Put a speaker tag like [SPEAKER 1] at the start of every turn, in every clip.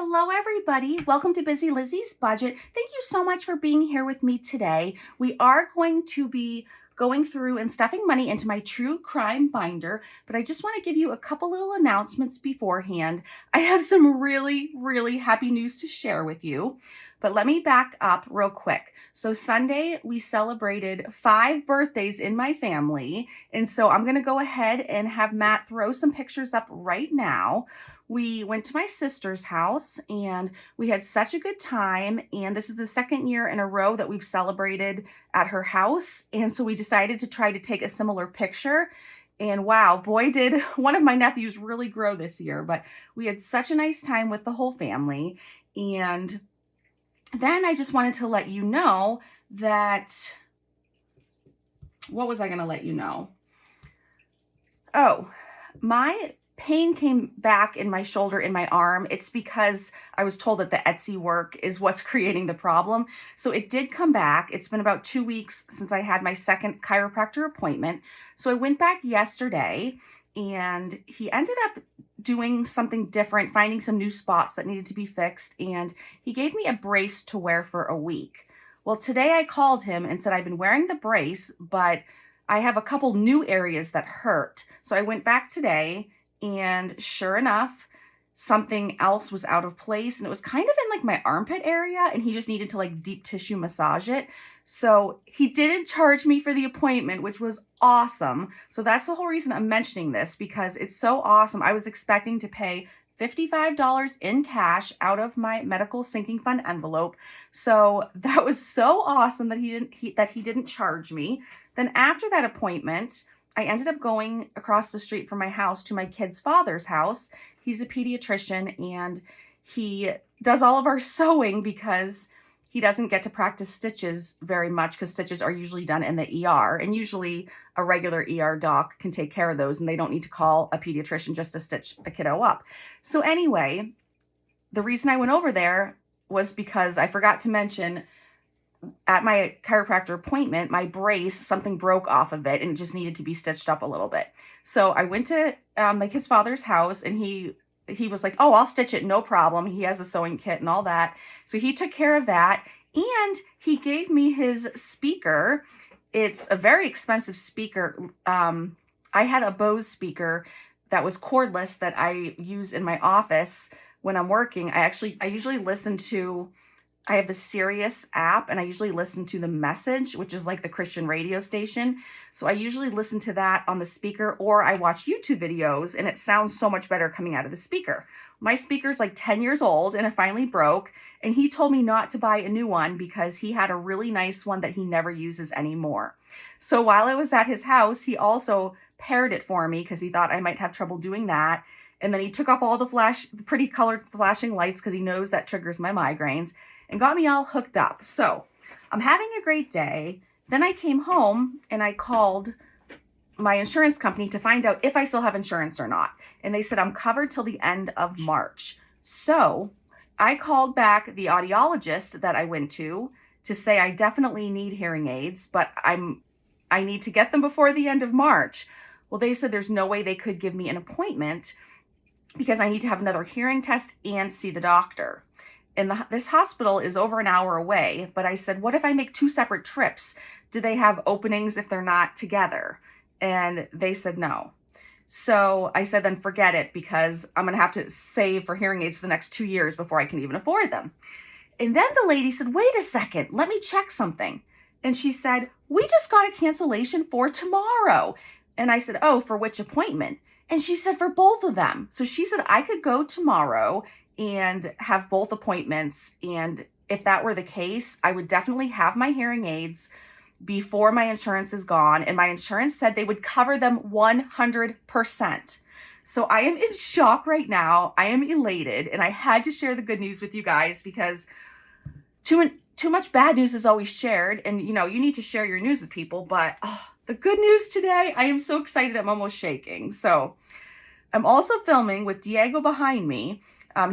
[SPEAKER 1] Hello, everybody. Welcome to Busy Lizzie's Budget. Thank you so much for being here with me today. We are going to be going through and stuffing money into my true crime binder, but I just want to give you a couple little announcements beforehand. I have some really happy news to share with you, but let me back up real quick. So Sunday, we celebrated 5 birthdays in my family, and so I'm going to go ahead and have Matt throw some pictures up right now. We went to my sister's house and we had such a good time, and this is the second year in a row that we've celebrated at her house, and so we decided to try to take a similar picture. And wow, boy, did one of my nephews really grow this year. But we had such a nice time with the whole family. And then I just wanted to let you know that, what was I going to let you know? Oh, my pain came back in my shoulder, in my arm. It's because I was told that the Etsy work is what's creating the problem. So it did come back. It's been about 2 weeks since I had my second chiropractor appointment. So I went back yesterday and he ended up doing something different, finding some new spots that needed to be fixed. And he gave me a brace to wear for a week. Well, today I called him and said, I've been wearing the brace, but I have a couple new areas that hurt. So I went back today, and sure enough, something else was out of place, and it was kind of in like my armpit area, and he just needed to like deep tissue massage it. So he didn't charge me for the appointment, which was awesome. So that's the whole reason I'm mentioning this, because it's so awesome. I was expecting to pay $55 in cash out of my medical sinking fund envelope. So that was so awesome that he didn't charge me. Then after that appointment, I ended up going across the street from my house to my kid's father's house. He's a pediatrician and he does all of our sewing because he doesn't get to practice stitches very much, because stitches are usually done in the ER, and usually a regular ER doc can take care of those and they don't need to call a pediatrician just to stitch a kiddo up. So anyway, the reason I went over there was because I forgot to mention, at my chiropractor appointment, my brace, something broke off of it and it just needed to be stitched up a little bit. So I went to my kid's father's house and he was like, oh, I'll stitch it, no problem. He has a sewing kit and all that. So he took care of that, and he gave me his speaker. It's a very expensive speaker. I had a Bose speaker that was cordless that I use in my office when I'm working. I usually listen to, I have the Sirius app, and I usually listen to The Message, which is like the Christian radio station. So I usually listen to that on the speaker, or I watch YouTube videos, and it sounds so much better coming out of the speaker. My speaker's like 10 years old, and it finally broke, and he told me not to buy a new one because he had a really nice one that he never uses anymore. So while I was at his house, he also paired it for me because he thought I might have trouble doing that. And then he took off all the pretty colored flashing lights because he knows that triggers my migraines, and got me all hooked up. So I'm having a great day. Then I came home and I called my insurance company to find out if I still have insurance or not. And they said I'm covered till the end of March. So I called back the audiologist that I went to say I definitely need hearing aids, but I need to get them before the end of March. Well, they said there's no way they could give me an appointment because I need to have another hearing test and see the doctor. And this hospital is over an hour away, but I said, what if I make 2 separate trips? Do they have openings if they're not together? And they said no. So I said, then forget it, because I'm going to have to save for hearing aids for the next 2 years before I can even afford them. And then the lady said, wait a second, let me check something. And she said, we just got a cancellation for tomorrow. And I said, oh, for which appointment? And she said, for both of them. So she said I could go tomorrow and have both appointments. And if that were the case, I would definitely have my hearing aids before my insurance is gone. And my insurance said they would cover them 100%. So I am in shock right now. I am elated. And I had to share the good news with you guys, because too much bad news is always shared. And you need to share your news with people. But the good news today, I am so excited. I'm almost shaking. So I'm also filming with Diego behind me.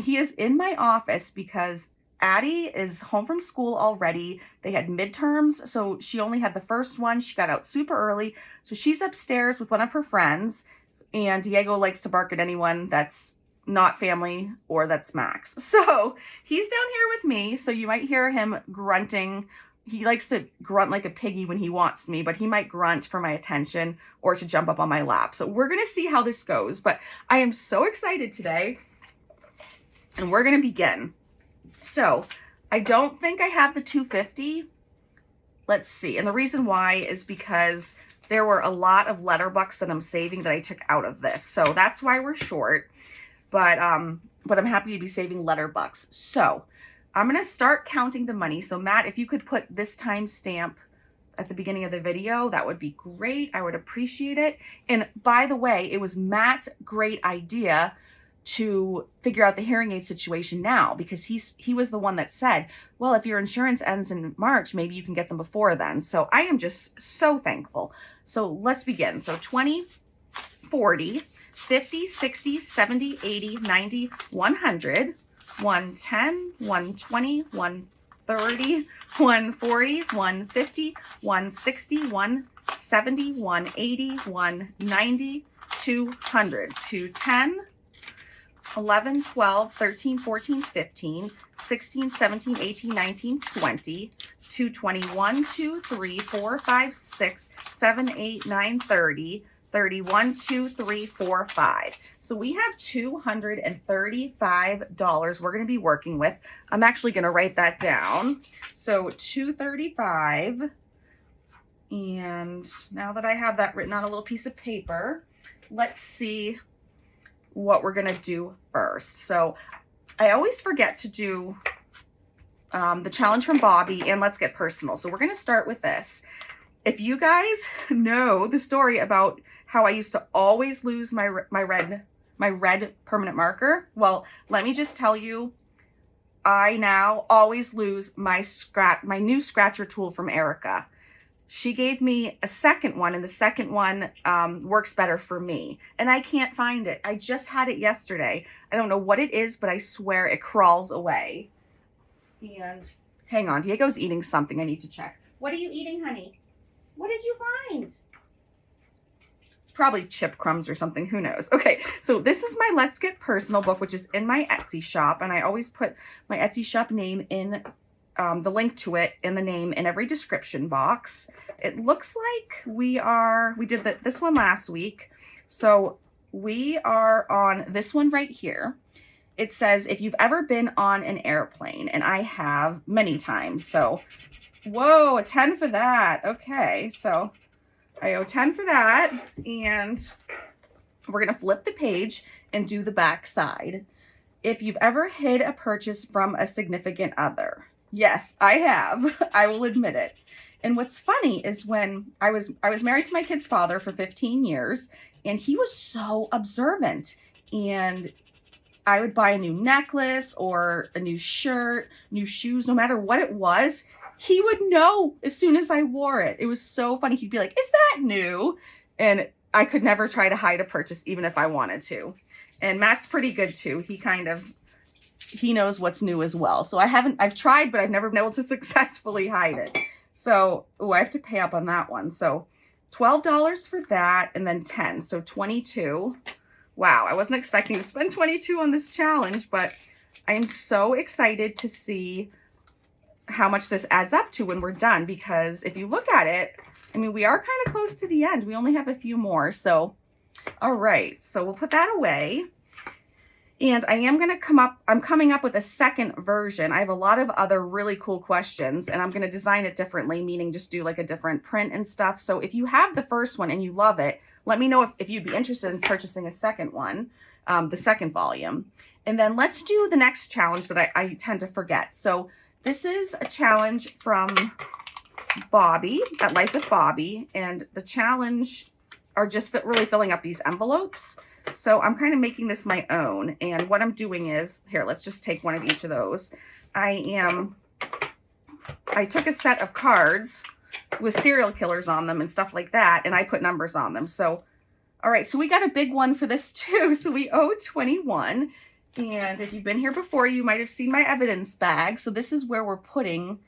[SPEAKER 1] He is in my office because Addie is home from school already. They had midterms, so she only had the first one. She got out super early. So she's upstairs with one of her friends, and Diego likes to bark at anyone that's not family or that's Max. So he's down here with me. So you might hear him grunting. He likes to grunt like a piggy when he wants me, but he might grunt for my attention or to jump up on my lap. So we're going to see how this goes, but I am so excited today and we're going to begin. So I don't think I have the 250. Let's see. And the reason why is because there were a lot of letter bucks that I'm saving that I took out of this. So that's why we're short, but I'm happy to be saving letter bucks. So I'm going to start counting the money. So Matt, if you could put this timestamp at the beginning of the video, that would be great. I would appreciate it. And by the way, it was Matt's great idea to figure out the hearing aid situation now, because he was the one that said, well, if your insurance ends in March, maybe you can get them before then. So I am just so thankful. So let's begin. So 20, 40, 50, 60, 70, 80, 90, 100, 110, 120, 130, 140, 150, 160, 170, 180, 190, 200, 210, 11, 12, 13, 14, 15, 16, 17, 18, 19, 20, 221, 2, 3, 4, 5, 6, 7, 8, 9, 30, 31, 2, 3, 4, 5. So we have $235 we're going to be working with. I'm actually going to write that down. So 235. And now that I have that written on a little piece of paper, let's see what we're going to do first. So I always forget to do the challenge from Bobby and Let's Get Personal. So we're going to start with this. If you guys know the story about how I used to always lose my red permanent marker, well, let me just tell you, I now always lose my new scratcher tool from Erica. She gave me a second one, and the second one works better for me. And I can't find it. I just had it yesterday. I don't know what it is, but I swear it crawls away. And hang on, Diego's eating something. I need to check. What are you eating, honey? What did you find? It's probably chip crumbs or something. Who knows? Okay, so this is my Let's Get Personal book, which is in my Etsy shop. And I always put my Etsy shop name in the link to it and the name in every description box. It looks like we did this one last week. So we are on this one right here. It says, if you've ever been on an airplane, and I have many times. So, whoa, a 10 for that. Okay, so I owe 10 for that. And we're going to flip the page and do the back side. If you've ever hid a purchase from a significant other. Yes, I have. I will admit it. And what's funny is when I was married to my kid's father for 15 years, and he was so observant. And I would buy a new necklace or a new shirt, new shoes, no matter what it was, he would know as soon as I wore it. It was so funny. He'd be like, is that new? And I could never try to hide a purchase, even if I wanted to. And Matt's pretty good too. He knows what's new as well. So I've tried, but I've never been able to successfully hide it. So, I have to pay up on that one. So $12 for that, and then 10, so 22. Wow, I wasn't expecting to spend 22 on this challenge, but I am so excited to see how much this adds up to when we're done, because if you look at it, I mean, we are kind of close to the end. We only have a few more. So, all right, so we'll put that away. And I'm coming up with a second version. I have a lot of other really cool questions, and I'm going to design it differently, meaning just do like a different print and stuff. So if you have the first one and you love it, let me know if you'd be interested in purchasing a second one, the second volume. And then let's do the next challenge that I tend to forget. So this is a challenge from Bobby, at Life with Bobby, and the challenge are just really filling up these envelopes. So I'm kind of making this my own. And what I'm doing is, here, let's just take one of each of those. I took a set of cards with serial killers on them and stuff like that, and I put numbers on them. So, all right, so we got a big one for this too. So we owe 21. And if you've been here before, you might have seen my evidence bag. So this is where we're putting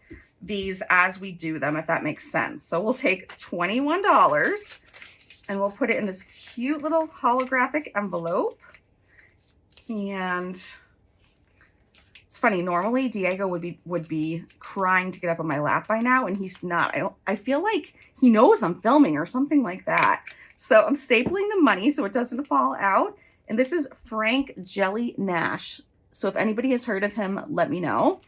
[SPEAKER 1] these as we do them, if that makes sense. So we'll take $21 and we'll put it in this cute little holographic envelope. And it's funny, normally Diego would be crying to get up on my lap by now, and he's not. I feel like he knows I'm filming or something like that. So I'm stapling the money so it doesn't fall out. And this is Frank Jelly Nash. So if anybody has heard of him, let me know.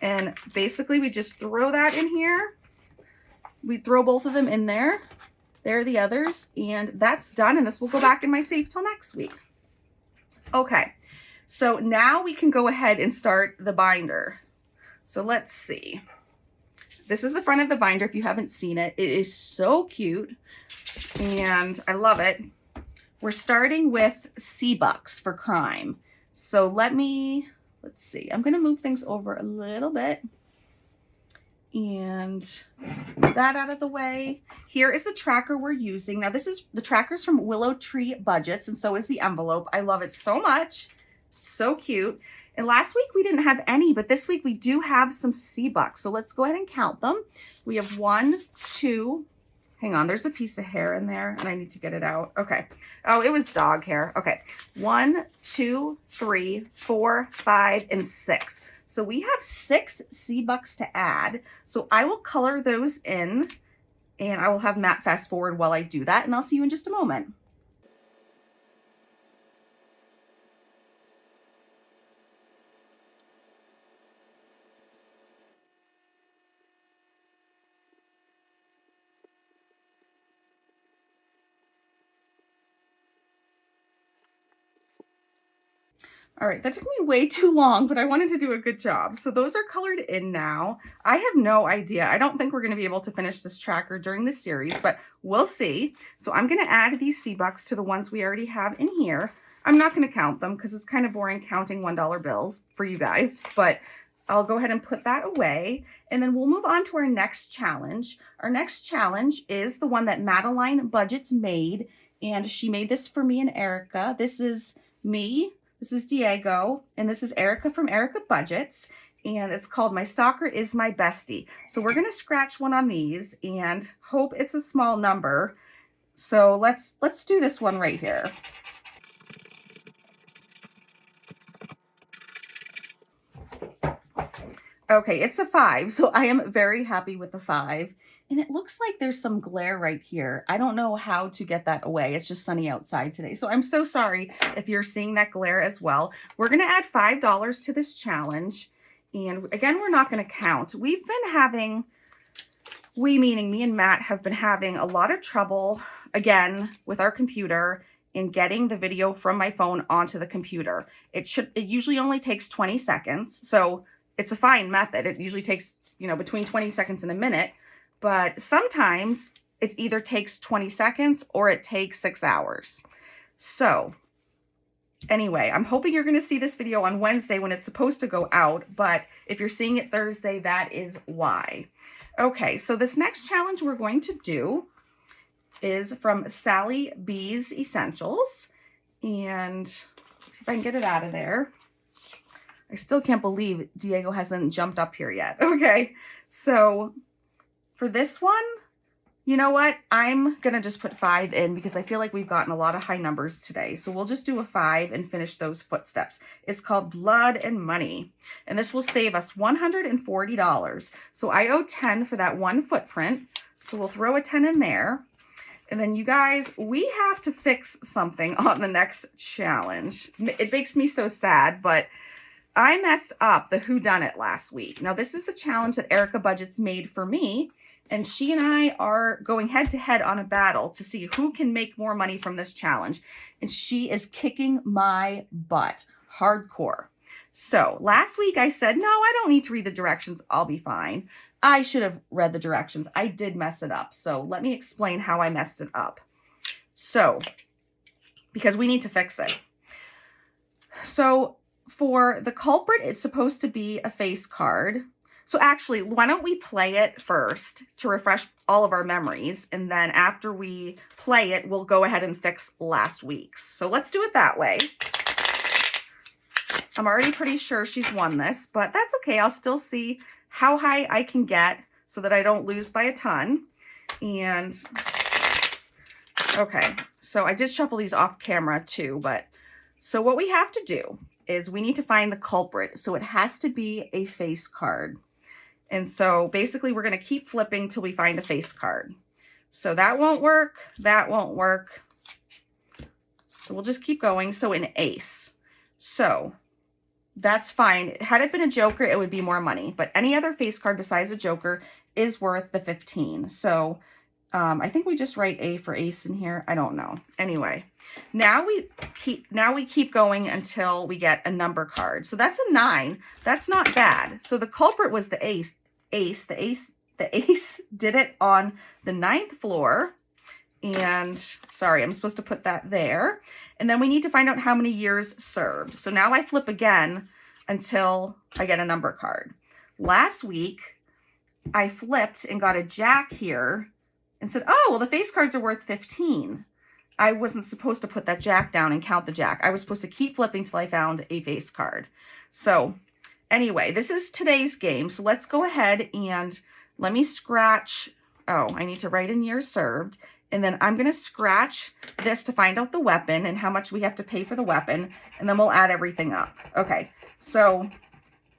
[SPEAKER 1] And basically we just throw that in here. We throw both of them in there. There are the others, and that's done. And this will go back in my safe till next week. Okay. So now we can go ahead and start the binder. So let's see. This is the front of the binder if you haven't seen it. It is so cute and I love it. We're starting with Seabucks for crime. So let's see. I'm going to move things over a little bit and move that out of the way. Here is the tracker we're using. Now the tracker's from Willow Tree Budgets, and so is the envelope. I love it so much. So cute. And last week we didn't have any, but this week we do have some Seabucks. So let's go ahead and count them. We have 1, 2, hang on, there's a piece of hair in there and I need to get it out. Okay. Oh, it was dog hair. Okay. 1, 2, 3, 4, 5, and 6. So we have 6 Seabucks to add. So I will color those in and I will have Matt fast forward while I do that, and I'll see you in just a moment. All right, that took me way too long, but I wanted to do a good job. So those are colored in now. I have no idea. I don't think we're going to be able to finish this tracker during this series, but we'll see. So I'm going to add these Seabucks to the ones we already have in here. I'm not going to count them because it's kind of boring counting $1 bills for you guys, but I'll go ahead and put that away. And then we'll move on to our next challenge. Our next challenge is the one that Madeline Budgets made, and she made this for me and Erica. This is me. This is Diego, and this is Erica from Erica Budgets, and it's called My Stalker is My Bestie. So we're going to scratch one on these and hope it's a small number. So let's do this one right here. Okay, it's a 5, so I am very happy with the 5. And it looks like there's some glare right here. I don't know how to get that away. It's just sunny outside today. So I'm so sorry if you're seeing that glare as well. We're going to add $5 to this challenge. And again, we're not going to count. We've been having, meaning me and Matt, have been having a lot of trouble, again, with our computer in getting the video from my phone onto the computer. It usually only takes 20 seconds. So it's a fine method. It usually takes, between 20 seconds and a minute. But sometimes it either takes 20 seconds or it takes 6 hours. So anyway, I'm hoping you're going to see this video on Wednesday when it's supposed to go out. But if you're seeing it Thursday, that is why. Okay, so this next challenge we're going to do is from Sally B's Essentials. And see if I can get it out of there. I still can't believe Diego hasn't jumped up here yet. Okay, so for this one, you know what? I'm going to just put 5 in because I feel like we've gotten a lot of high numbers today. So we'll just do a 5 and finish those footsteps. It's called Blood and Money. And this will save us $140. So I owe 10 for that one footprint. So we'll throw a 10 in there. And then you guys, we have to fix something on the next challenge. It makes me so sad, but I messed up the whodunit last week. Now this is the challenge that Erica Budgets made for me. And she and I are going head to head on a battle to see who can make more money from this challenge. And she is kicking my butt hardcore. So last week I said, no, I don't need to read the directions. I'll be fine. I should have read the directions. I did mess it up. So let me explain how I messed it up. So, because we need to fix it. So for the culprit, it's supposed to be a face card. So actually, why don't we play it first to refresh all of our memories, and then after we play it, we'll go ahead and fix last week's. So let's do it that way. I'm already pretty sure she's won this, but that's okay. I'll still see how high I can get so that I don't lose by a ton. And okay, so I did shuffle these off camera too, but So what we have to do is we need to find the culprit. So it has to be a face card. And so basically we're going to keep flipping till we find a face card. So that won't work. That won't work. So we'll just keep going. So an ace. So that's fine. Had it been a joker, it would be more money. But any other face card besides a joker is worth the 15. So I think we just write A for ace in here. I don't know. Anyway, now we keep going until we get a number card. So that's a 9. That's not bad. So the culprit was the ace. The ace did it on the 9th floor. And sorry, I'm supposed to put that there. And then we need to find out how many years served. So now I flip again until I get a number card. Last week, I flipped and got a jack here and said, oh, well, the face cards are worth 15. I wasn't supposed to put that jack down and count the jack. I was supposed to keep flipping till I found a face card. So anyway, this is today's game. So let's go ahead and let me scratch. Oh, I need to write in years served. And then I'm going to scratch this to find out the weapon and how much we have to pay for the weapon. And then we'll add everything up. Okay, so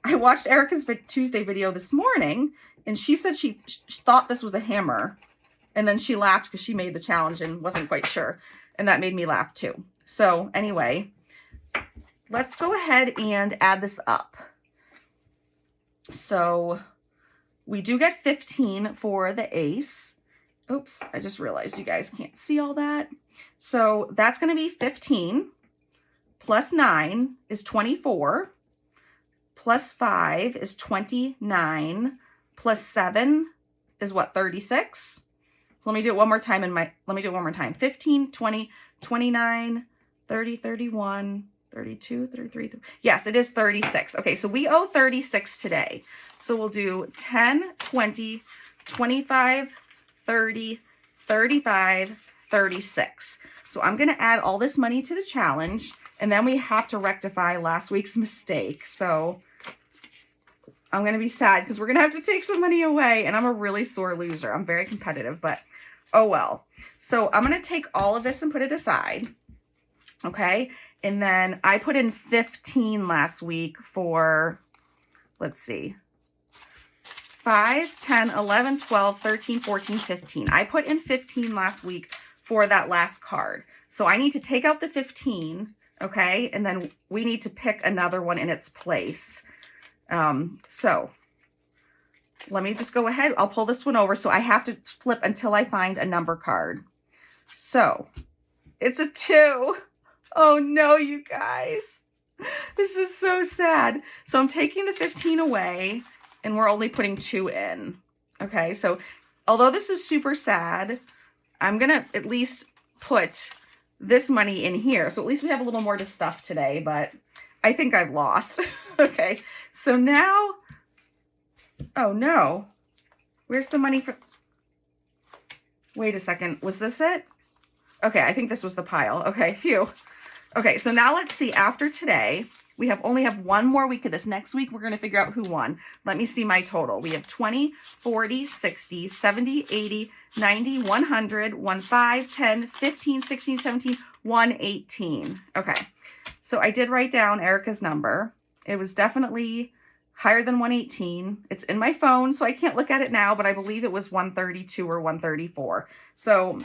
[SPEAKER 1] I watched Erica's Tuesday video this morning, and she said she thought this was a hammer. And then she laughed because she made the challenge and wasn't quite sure. And that made me laugh too. So anyway, let's go ahead and add this up. So we do get 15 for the ace. Oops, I just realized you guys can't see all that. So that's going to be 15 plus 9 is 24 plus 5 is 29 plus 7 is what, 36? So let me do it one more time 15, 20, 29, 30, 31, 32, 33. Yes, it is 36. Okay, so we owe 36 today. So we'll do 10, 20, 25, 30, 35, 36. So I'm going to add all this money to the challenge, and then we have to rectify last week's mistake. So I'm going to be sad because we're going to have to take some money away, and I'm a really sore loser. I'm very competitive, but oh well. So I'm going to take all of this and put it aside. Okay. And then I put in 15 last week for, let's see, 5, 10, 11, 12, 13, 14, 15. I put in 15 last week for that last card. So I need to take out the 15, okay? And then we need to pick another one in its place. So let me just go ahead. I'll pull this one over. So I have to flip until I find a number card. So it's a 2. Oh no, you guys. This is so sad. So I'm taking the 15 away. And we're only putting 2 in. Okay, so although this is super sad, I'm going to at least put this money in here. So at least we have a little more to stuff today, but I think I've lost. Okay, so now, oh no. Where's the money for, wait a second. Was this it? Okay, I think this was the pile. Okay, phew. Okay, so now let's see, after today, we only have one more week of this. Next week, we're going to figure out who won. Let me see my total. We have 20, 40, 60, 70, 80, 90, 100, 15, 10, 15, 16, 17, 118. Okay, so I did write down Erica's number. It was definitely higher than 118. It's in my phone, so I can't look at it now, but I believe it was 132 or 134. So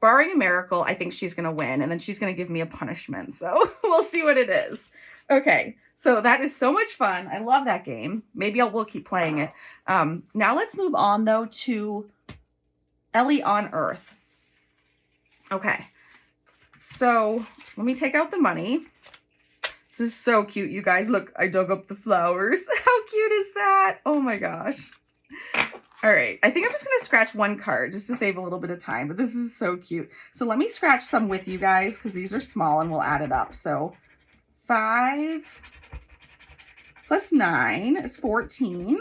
[SPEAKER 1] barring a miracle, I think she's going to win, and then she's going to give me a punishment. So we'll see what it is. Okay, so that is so much fun. I love that game. Maybe we'll keep playing it. Now let's move on, though, to Ellie on Earth. Okay, so let me take out the money. This is so cute, you guys. Look, I dug up the flowers. How cute is that? Oh my gosh. All right, I think I'm just going to scratch one card just to save a little bit of time, but this is so cute. So let me scratch some with you guys because these are small and we'll add it up. So 5 plus 9 is 14.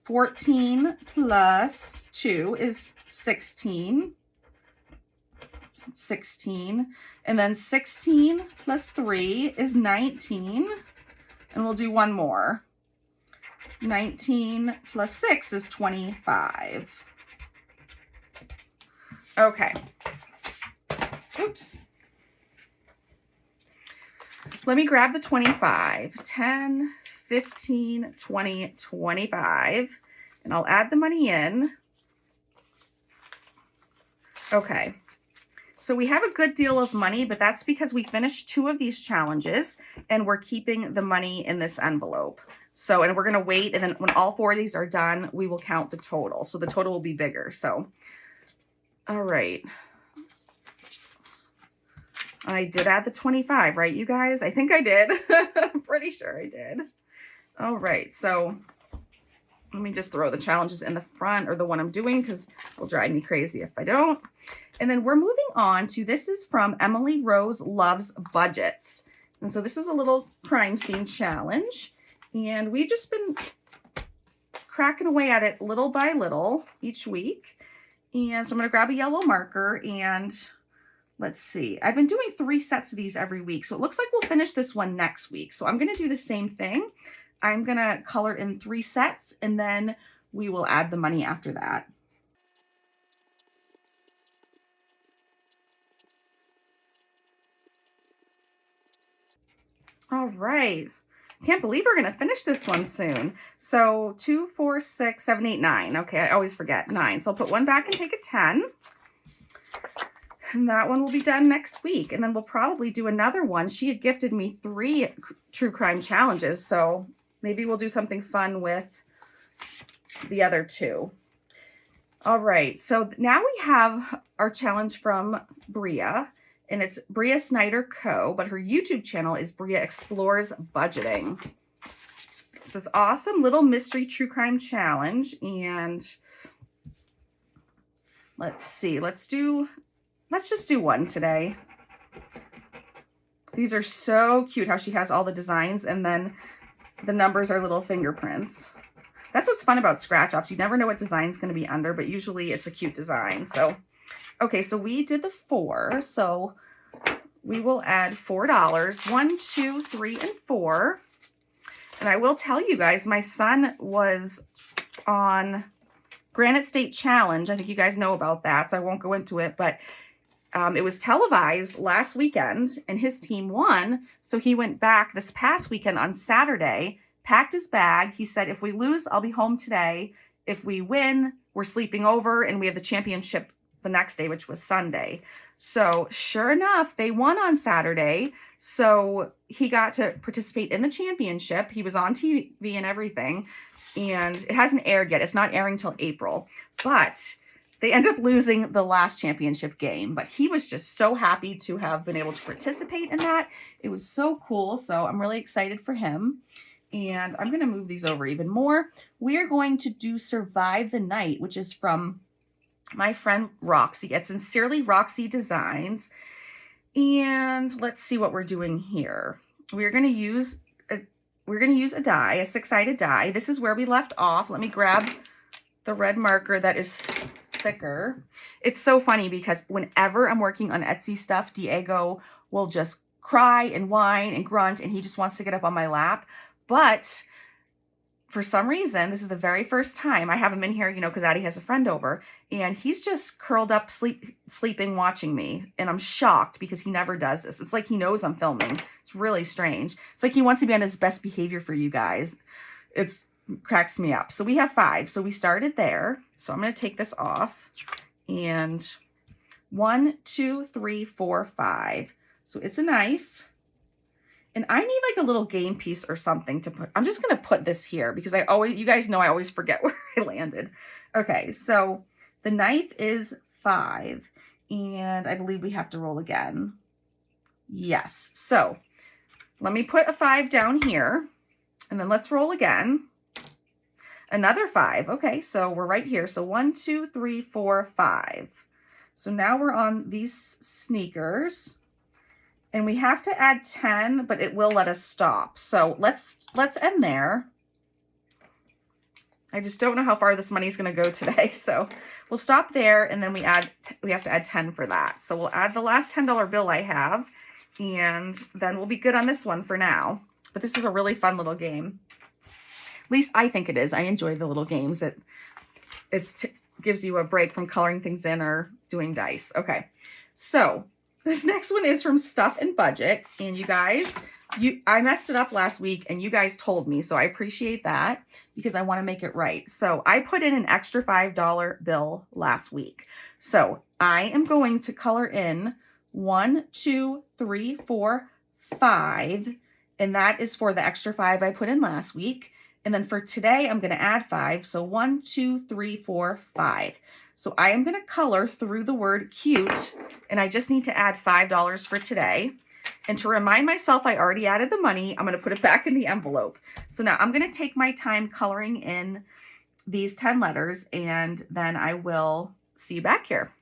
[SPEAKER 1] 14 plus 2 is 16. 16. And then 16 plus 3 is 19. And we'll do one more. 19 plus 6 is 25. Okay. Oops. Let me grab the 25. 10, 15, 20, 25. And I'll add the money in. Okay. So we have a good deal of money, but that's because we finished 2 of these challenges and we're keeping the money in this envelope. So, and we're going to wait. And then when all 4 of these are done, we will count the total. So the total will be bigger. So, all right. I did add the 25, right, you guys? I think I did. I'm pretty sure I did. All right. So let me just throw the challenges in the front, or the one I'm doing, because it'll drive me crazy if I don't. And then we're moving on to, this is from Emily Rose Loves Budgets. And so this is a little crime scene challenge. And we've just been cracking away at it little by little each week. And so I'm going to grab a yellow marker and let's see. I've been doing 3 sets of these every week. So it looks like we'll finish this one next week. So I'm going to do the same thing. I'm going to color in 3 sets and then we will add the money after that. All right. Can't believe we're going to finish this one soon. So 2, 4, 6, 7, 8, 9. Okay, I always forget 9. So I'll put 1 back and take a 10. And that one will be done next week. And then we'll probably do another one. She had gifted me 3 true crime challenges. So maybe we'll do something fun with the other 2. All right. So now we have our challenge from Bria. And it's Bria Snyder Co. But her YouTube channel is Bria Explores Budgeting. It's this awesome little mystery true crime challenge. And let's see. Let's just do 1 today. These are so cute how she has all the designs and then the numbers are little fingerprints. That's what's fun about scratch offs. You never know what design's going to be under, but usually it's a cute design. So, okay, so we did the 4. So we will add $4. 1, 2, 3, and 4. And I will tell you guys, my son was on Granite State Challenge. I think you guys know about that, so I won't go into it, but it was televised last weekend and his team won. So he went back this past weekend on Saturday, packed his bag. He said, if we lose, I'll be home today. If we win, we're sleeping over and we have the championship the next day, which was Sunday. So sure enough, they won on Saturday. So he got to participate in the championship. He was on TV and everything. And it hasn't aired yet. It's not airing till April. But they ended up losing the last championship game, but he was just so happy to have been able to participate in that. It was so cool. So I'm really excited for him. And I'm going to move these over even more. We are going to do Survive the Night, which is from my friend Roxy at Sincerely Roxy Designs. And let's see what we're doing here. We're going to use a die, a 6-sided die. This is where we left off. Let me grab the red marker that is thicker. It's so funny because whenever I'm working on Etsy stuff, Diego will just cry and whine and grunt and he just wants to get up on my lap. But for some reason, this is the very first time I have him in here, you know, because Addie has a friend over and he's just curled up sleeping watching me. And I'm shocked because he never does this. It's like he knows I'm filming. It's really strange. It's like he wants to be on his best behavior for you guys. It's cracks me up. So we have 5. So we started there. So I'm going to take this off and 1, 2, 3, 4, 5. So it's a knife and I need like a little game piece or something to put. I'm just going to put this here because you guys know I always forget where I landed. Okay. So the knife is 5 and I believe we have to roll again. Yes. So let me put a 5 down here and then let's roll again. Another 5. Okay, so we're right here. So 1, 2, 3, 4, 5. So now we're on these sneakers. And we have to add 10, but it will let us stop. So let's end there. I just don't know how far this money is going to go today. So we'll stop there and then we have to add 10 for that. So we'll add the last $10 bill I have and then we'll be good on this one for now. But this is a really fun little game. At least I think it is. I enjoy the little games. It gives you a break from coloring things in or doing dice. Okay, so this next one is from Stuff and Budget. And you guys, I messed it up last week and you guys told me, so I appreciate that because I want to make it right. So I put in an extra $5 bill last week. So I am going to color in 1, 2, 3, 4, 5, and that is for the extra 5 I put in last week. And then for today, I'm going to add 5. So 1, 2, 3, 4, 5. So I am going to color through the word cute, and I just need to add $5 for today. And to remind myself I already added the money, I'm going to put it back in the envelope. So now I'm going to take my time coloring in these 10 letters, and then I will see you back here.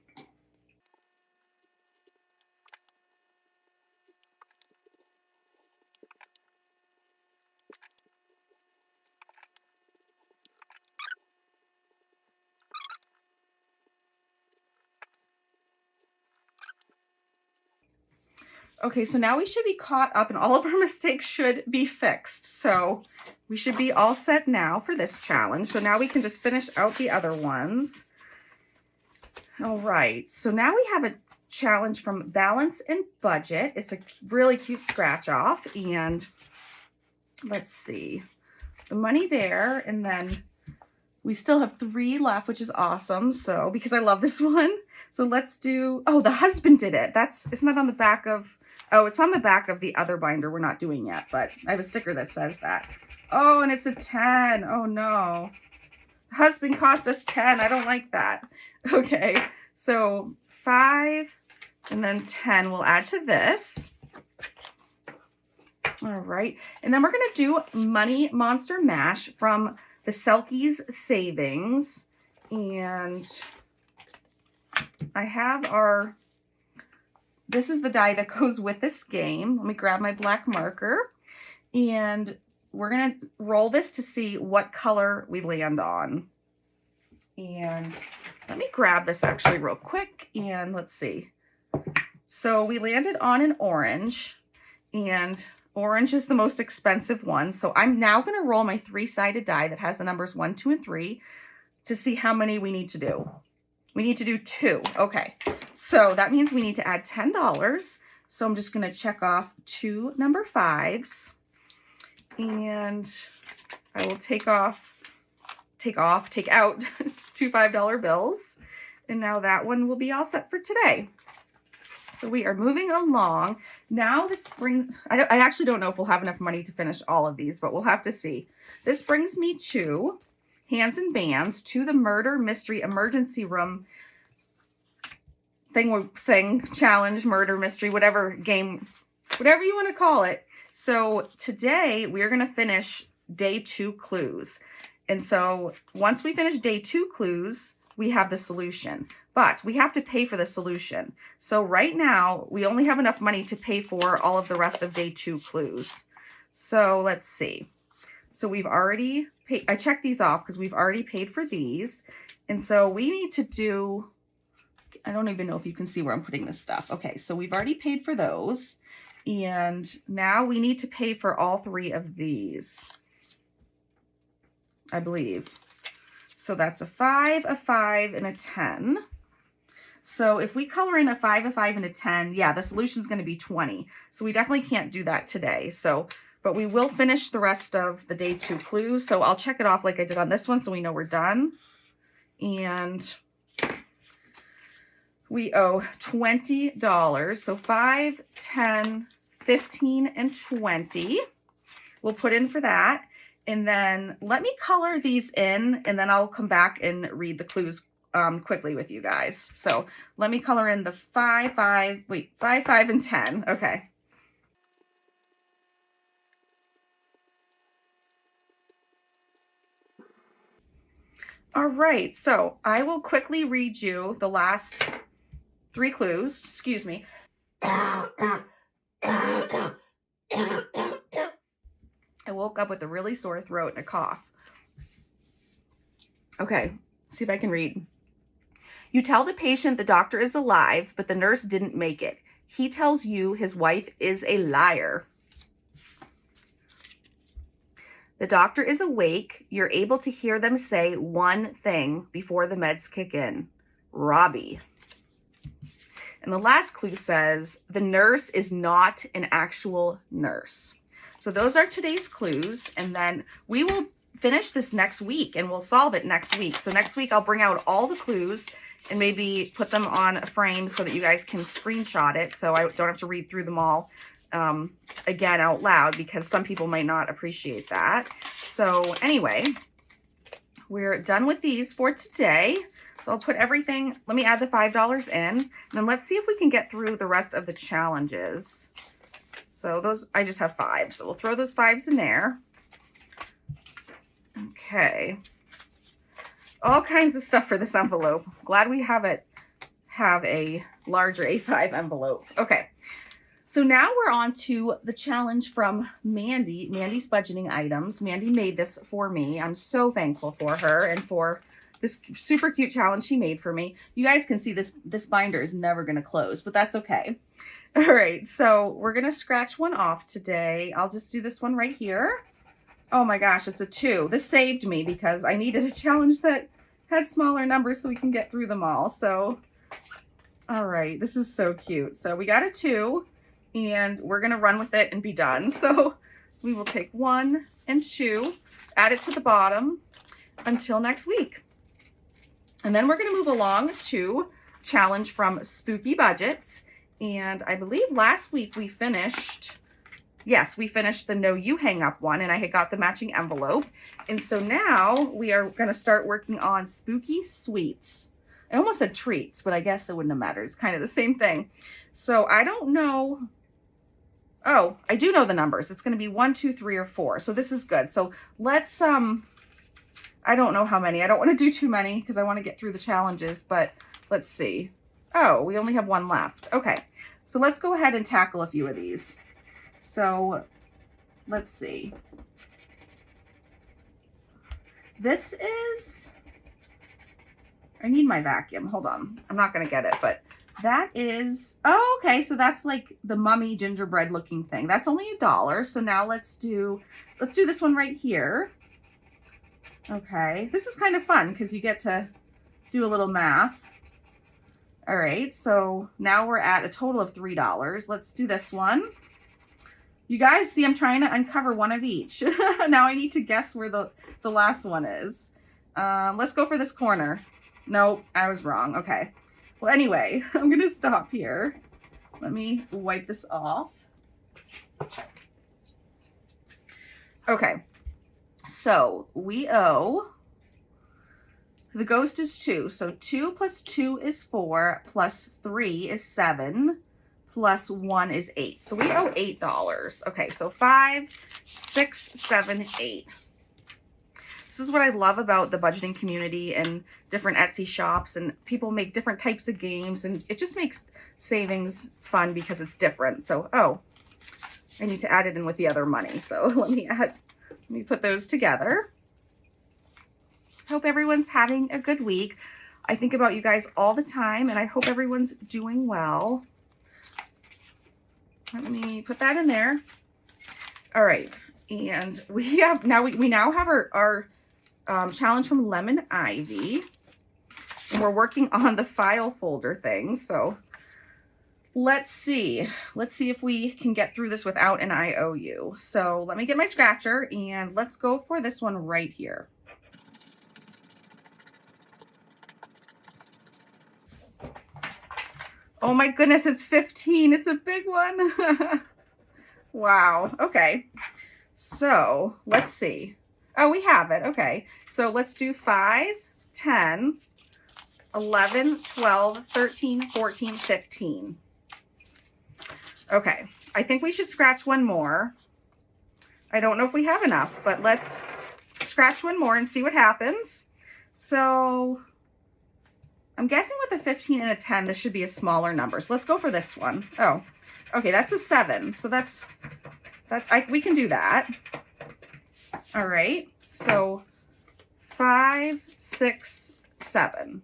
[SPEAKER 1] Okay, so now we should be caught up and all of our mistakes should be fixed. So we should be all set now for this challenge. So now we can just finish out the other ones. All right, so now we have a challenge from Balance and Budget. It's a really cute scratch off, and let's see, the money there, and then we still have 3 left, which is awesome. So because I love this one, so let's do, oh, the husband did it. It's not on the back of, oh, it's on the back of the other binder we're not doing yet, but I have a sticker that says that. Oh, and it's a 10. Oh no. The husband cost us 10. I don't like that. Okay, so 5 and then 10 we'll add to this. All right, and then we're gonna do Money Monster Mash from the Selkies Savings. And I have this is the die that goes with this game. Let me grab my black marker, and we're gonna roll this to see what color we land on. And let me grab this actually real quick, and let's see. So we landed on an orange, and orange is the most expensive one. So I'm now gonna roll my 3-sided die that has the numbers 1, 2, and 3 to see how many we need to do. We need to do 2. Okay, so that means we need to add $10. So I'm just gonna check off 2 number 5s, and I will take out 2 $5 bills. And now that one will be all set for today. So we are moving along. Now this brings, I actually don't know if we'll have enough money to finish all of these, but we'll have to see. This brings me to Hands and Bands, to the Murder Mystery Emergency Room thing, challenge, murder mystery, whatever game, whatever you want to call it. So today we're going to finish day 2 clues. And so once we finish day 2 clues, we have the solution, but we have to pay for the solution. So right now we only have enough money to pay for all of the rest of day 2 clues. So let's see. So we've already paid, I checked these off because we've already paid for these. And so we need to do, I don't even know if you can see where I'm putting this stuff. Okay, so we've already paid for those. And now we need to pay for all 3 of these, I believe. So that's a 5, a 5, and a 10. So if we color in a 5, a 5, and a 10, yeah, the solution is going to be 20. So we definitely can't do that today. So, but we will finish the rest of the day 2 clues. So I'll check it off like I did on this one so we know we're done. And we owe $20. So 5, 10, 15, and 20. We'll put in for that. And then let me color these in, and then I'll come back and read the clues quickly with you guys. So let me color in the 5, 5, wait, 5, 5, and 10. Okay. All right, so I will quickly read you the last 3 clues. Excuse me. I woke up with a really sore throat and a cough. Okay, see if I can read. You tell the patient the doctor is alive, but the nurse didn't make it. He tells you his wife is a liar. The doctor is awake. You're able to hear them say one thing before the meds kick in. Robbie. And the last clue says, the nurse is not an actual nurse. So those are today's clues. And then we will finish this next week and we'll solve it next week. So next week I'll bring out all the clues and maybe put them on a frame so that you guys can screenshot it. So I don't have to read through them all again out loud, because some people might not appreciate that. So anyway, we're done with these for today. So I'll put everything, let me add the $5 in, and then let's see if we can get through the rest of the challenges. So those, I just have 5. So we'll throw those 5s in there. Okay. All kinds of stuff for this envelope. Glad we have a larger A5 envelope. Okay. So now we're on to the challenge from Mandy, Mandy's budgeting items. Mandy made this for me. I'm so thankful for her and for this super cute challenge she made for me. You guys can see this binder is never going to close, but that's okay. All right, so we're going to scratch one off today. I'll just do this one right here. Oh my gosh, it's a 2. This saved me because I needed a challenge that had smaller numbers so we can get through them all. So, all right, this is so cute. So we got a 2 and we're going to run with it and be done. So we will take 1 and 2, add it to the bottom until next week. And then we're going to move along to challenge from Spooky Budgets. And I believe last week we finished, yes, we finished the No You Hang Up one, and I had got the matching envelope. And so now we are going to start working on Spooky Sweets. I almost said treats, but I guess that wouldn't have mattered. It's kind of the same thing. So I don't know. Oh, I do know the numbers. It's going to be 1, 2, 3, or 4. So this is good. So let's, I don't know how many. I don't want to do too many because I want to get through the challenges, but let's see. Oh, we only have 1 left. Okay. So let's go ahead and tackle a few of these. So let's see. This is, I need my vacuum. Hold on. I'm not going to get it, but that is, oh, okay. So that's like the mummy gingerbread looking thing. That's only $1. So now let's do this one right here. Okay. This is kind of fun because you get to do a little math. All right. So now we're at a total of $3. Let's do this one. You guys see, I'm trying to uncover one of each. Now I need to guess where the last one is. Let's go for this corner. Nope, I was wrong. Okay. Well, anyway, I'm going to stop here. Let me wipe this off. Okay. So we owe, the ghost is 2. So 2 plus 2 is 4, plus 3 is 7, plus 1 is 8. So we owe $8. Okay, so 5, 6, 7, 8. This is what I love about the budgeting community and different Etsy shops, and people make different types of games, and it just makes savings fun because it's different. So, oh, I need to add it in with the other money. So let me put those together. Hope everyone's having a good week. I think about you guys all the time, and I hope everyone's doing well. Let me put that in there. All right, and we now have our challenge from Lemon Ivy, and we're working on the file folder thing. So let's see if we can get through this without an IOU. So let me get my scratcher and let's go for this one right here. Oh my goodness, it's 15. It's a big one. Wow. Okay. So let's see. Oh, we have it. Okay. So let's do 5, 10, 11, 12, 13, 14, 15. Okay. I think we should scratch one more. I don't know if we have enough, but let's scratch one more and see what happens. So I'm guessing with a 15 and a 10, this should be a smaller number. So let's go for this one. Oh, okay. That's a 7. So we can do that. All right. So 5, 6, 7.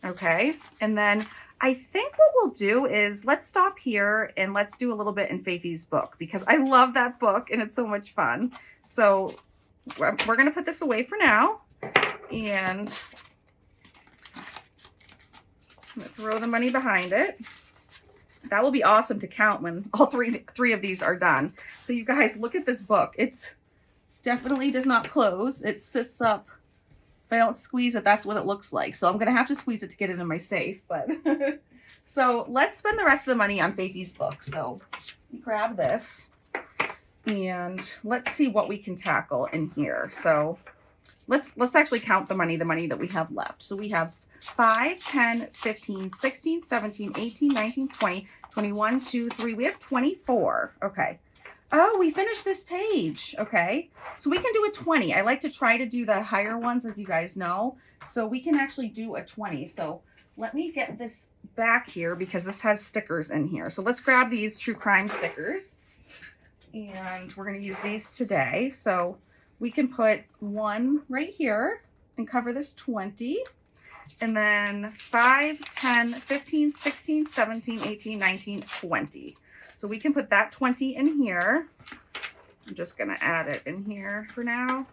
[SPEAKER 1] Okay. And then I think what we'll do is let's stop here and let's do a little bit in Faithy's book because I love that book and it's so much fun. So we're going to put this away for now. And I'm gonna throw the money behind it. That will be awesome to count when all three of these are done. So you guys, look at this book. It's definitely does not close. It sits up. If I don't squeeze it, that's what it looks like. So I'm gonna have to squeeze it to get it in my safe. But so let's spend the rest of the money on Faithie's book. So grab this and let's see what we can tackle in here. So let's actually count the money that we have left. So we have 5, 10, 15, 16, 17, 18, 19, 20, 21, 2, 3. We have 24. Okay. Oh, we finished this page. Okay. So we can do a 20. I like to try to do the higher ones, as you guys know. So we can actually do a 20. So let me get this back here because this has stickers in here. So let's grab these true crime stickers. And we're going to use these today. So we can put one right here and cover this 20. And then 5, 10, 15, 16, 17, 18, 19, 20. So we can put that 20 in here. I'm just going to add it in here for now.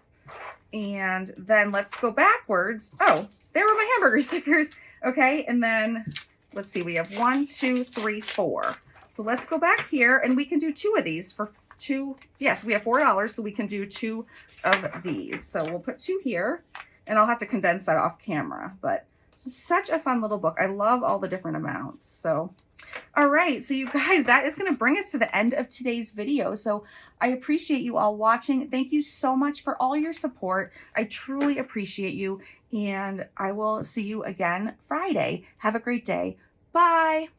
[SPEAKER 1] And then let's go backwards. Oh, there were my hamburger stickers. Okay, and then let's see. We have 1, 2, 3, 4. So let's go back here and we can do 2 of these for 2. Yes, we have $4, so we can do 2 of these. So we'll put 2 here. And I'll have to condense that off camera, but it's such a fun little book. I love all the different amounts. So, all right. So you guys, that is going to bring us to the end of today's video. So I appreciate you all watching. Thank you so much for all your support. I truly appreciate you. And I will see you again Friday. Have a great day. Bye.